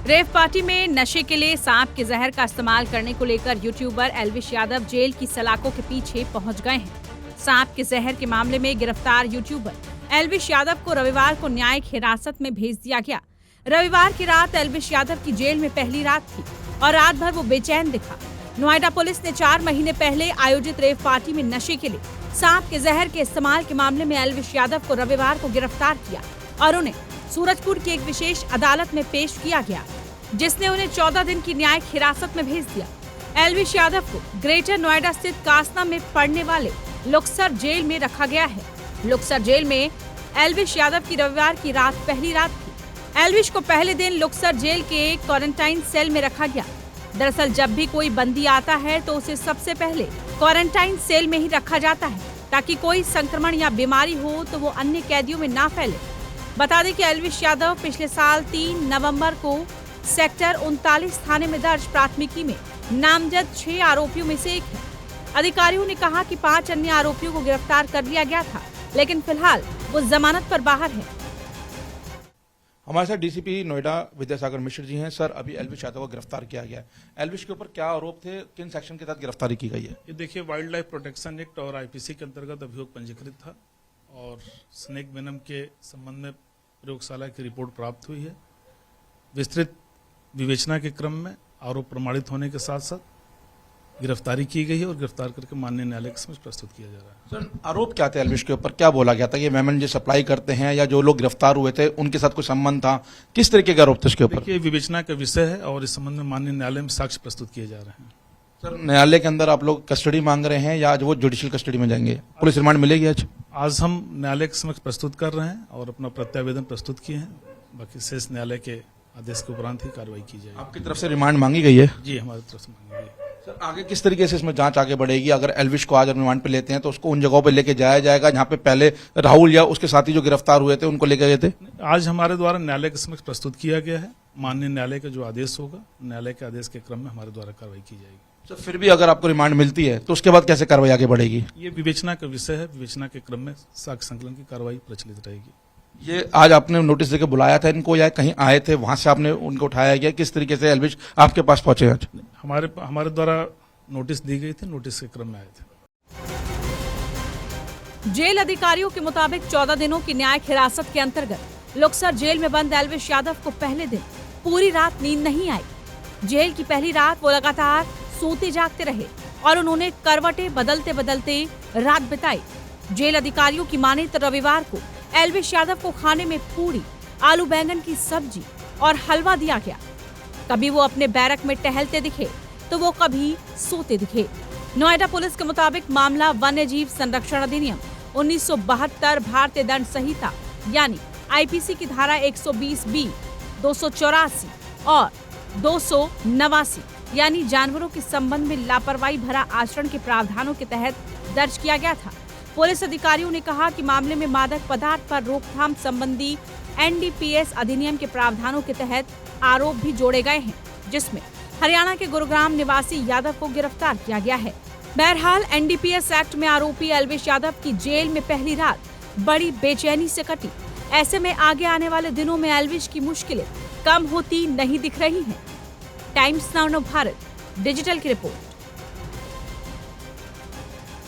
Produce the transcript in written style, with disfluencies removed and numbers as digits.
Rave party में नशे के लिए सांप के जहर का इस्तेमाल करने को लेकर यूट्यूबर एल्विश यादव जेल की सलाखों के पीछे पहुंच गए हैं। सांप के जहर के मामले में गिरफ्तार यूट्यूबर एल्विश यादव को रविवार को न्यायिक हिरासत में भेज दिया गया। रविवार की रात एल्विश यादव की जेल में पहली रात थी और रात भर वो बेचैन दिखा। नोएडा पुलिस ने 4 महीने पहले आयोजित रेव पार्टी में नशे के लिए सांप के जहर के इस्तेमाल के मामले में एल्विश यादव को रविवार को गिरफ्तार किया और उन्हें सूरजपुर की एक विशेष अदालत में पेश किया गया, जिसने उन्हें 14 दिन की न्यायिक हिरासत में भेज दिया। एल्विश यादव को ग्रेटर नोएडा स्थित कासना में पड़ने वाले लुक्सर जेल में रखा गया है। लुक्सर जेल में एल्विश यादव की रविवार की रात पहली रात थी। एल्विश को पहले दिन लुक्सर जेल के क्वारंटाइन सेल में रखा गया। दरअसल जब भी कोई बंदी आता है तो उसे सबसे पहले क्वारंटाइन सेल में ही रखा जाता है, ताकि कोई संक्रमण या बीमारी हो तो वो अन्य कैदियों में ना फैले। बता दें कि एल्विश यादव पिछले साल 3 नवंबर को सेक्टर 39 थाने में दर्ज प्राथमिकी में नामजद 6 आरोपियों में से एक है। अधिकारियों ने कहा कि 5 अन्य आरोपियों को गिरफ्तार कर लिया गया था, लेकिन फिलहाल वो जमानत पर बाहर है। हमारे साथ डीसीपी नोएडा विद्यासागर मिश्र जी हैं। सर, अभी एल्विश यादव को गिरफ्तार किया गया है। एल्विश के ऊपर क्या आरोप थे, किन सेक्शन के तहत गिरफ्तारी की गई है? ये देखिए, वाइल्ड लाइफ प्रोटेक्शन एक्ट और आईपीसी के अंतर्गत अभियोग पंजीकृत था और स्नेक वेनम के संबंध में प्रयोगशाला की रिपोर्ट प्राप्त हुई है। विस्तृत विवेचना के क्रम में आरोप प्रमाणित होने के साथ साथ गिरफ्तारी की गई है और गिरफ्तार करके माननीय न्यायालय के समक्ष प्रस्तुत किया जा रहा है। सर, आरोप क्या थे एल्विश के ऊपर? क्या बोला गया था? ये मेमन जो सप्लाई करते हैं या जो लोग गिरफ्तार हुए थे उनके साथ कोई संबंध था? किस तरीके के आरोप थे उसके ऊपर? देखिए, विवेचना का विषय है और इस संबंध में माननीय न्यायालय में साक्ष्य प्रस्तुत किए जा रहे हैं। सर, न्यायालय के अंदर आप लोग कस्टडी मांग रहे हैं या आज वो जुडिशियल कस्टडी में जाएंगे? पुलिस रिमांड मिलेगी आज हम न्यायालय के समक्ष प्रस्तुत कर रहे हैं और अपना प्रत्यावेदन प्रस्तुत किए हैं। बाकी शेष न्यायालय के आदेश के उपरांत ही कार्रवाई की जाएगी। आपकी तरफ से रिमांड मांगी गई है? जी, हमारी तरफ से मांगी गई है। सर, आगे किस तरीके से इसमें जांच आगे बढ़ेगी? अगर एल्विश को आज रिमांड पे लेते हैं तो उसको उन जगहों पे लेके जाया जाएगा जहां पे पहले राहुल या उसके साथी जो गिरफ्तार हुए थे उनको लेके गए थे? आज हमारे द्वारा न्यायालय के समक्ष प्रस्तुत किया गया है। माननीय न्यायालय का जो आदेश होगा, न्यायालय के आदेश के क्रम में हमारे द्वारा कार्रवाई की जाएगी। सर, फिर भी अगर आपको रिमांड मिलती है तो उसके बाद कैसे कार्रवाई आगे बढ़ेगी? ये विवेचना का विषय है। विवेचना के क्रम में साक्ष्य संकलन की कार्रवाई प्रचलित रहेगी। ये आज आपने नोटिस देकर बुलाया था इनको या कहीं आए थे वहां से आपने उनको उठाया गया? किस तरीके से एल्विश आपके पास पहुंचे आज? हमारे द्वारा नोटिस दी गई थी, नोटिस के क्रम में आए थे। जेल अधिकारियों के मुताबिक 14 दिनों की न्यायिक हिरासत के अंतर्गत लुक्सर जेल में बंद एल्विश यादव को पहले दिन पूरी रात नींद नहीं आई। जेल की पहली रात वो लगातार सोते जागते रहे और उन्होंने करवटें बदलते बदलते रात बिताई। जेल अधिकारियों की माने तो रविवार को एल्विश यादव को खाने में पूरी, आलू बैंगन की सब्जी और हलवा दिया गया। कभी वो अपने बैरक में टहलते दिखे तो वो कभी सोते दिखे। नोएडा पुलिस के मुताबिक मामला वन्य जीव संरक्षण अधिनियम 1972 भारतीय दंड संहिता यानी आईपीसी की धारा 120B, 284 और 289 यानी जानवरों के संबंध में लापरवाही भरा आचरण के प्रावधानों के तहत दर्ज किया गया था। पुलिस अधिकारियों ने कहा कि मामले में मादक पदार्थ पर रोकथाम संबंधी NDPS अधिनियम के प्रावधानों के तहत आरोप भी जोड़े गए हैं, जिसमें हरियाणा के गुरुग्राम निवासी यादव को गिरफ्तार किया गया है। बहरहाल NDPS एक्ट में आरोपी एल्विश यादव की जेल में पहली रात बड़ी बेचैनी से कटी। ऐसे में आगे आने वाले दिनों में एल्विश की मुश्किलें कम होती नहीं दिख रही हैं। टाइम्स नाउ भारत डिजिटल की रिपोर्ट।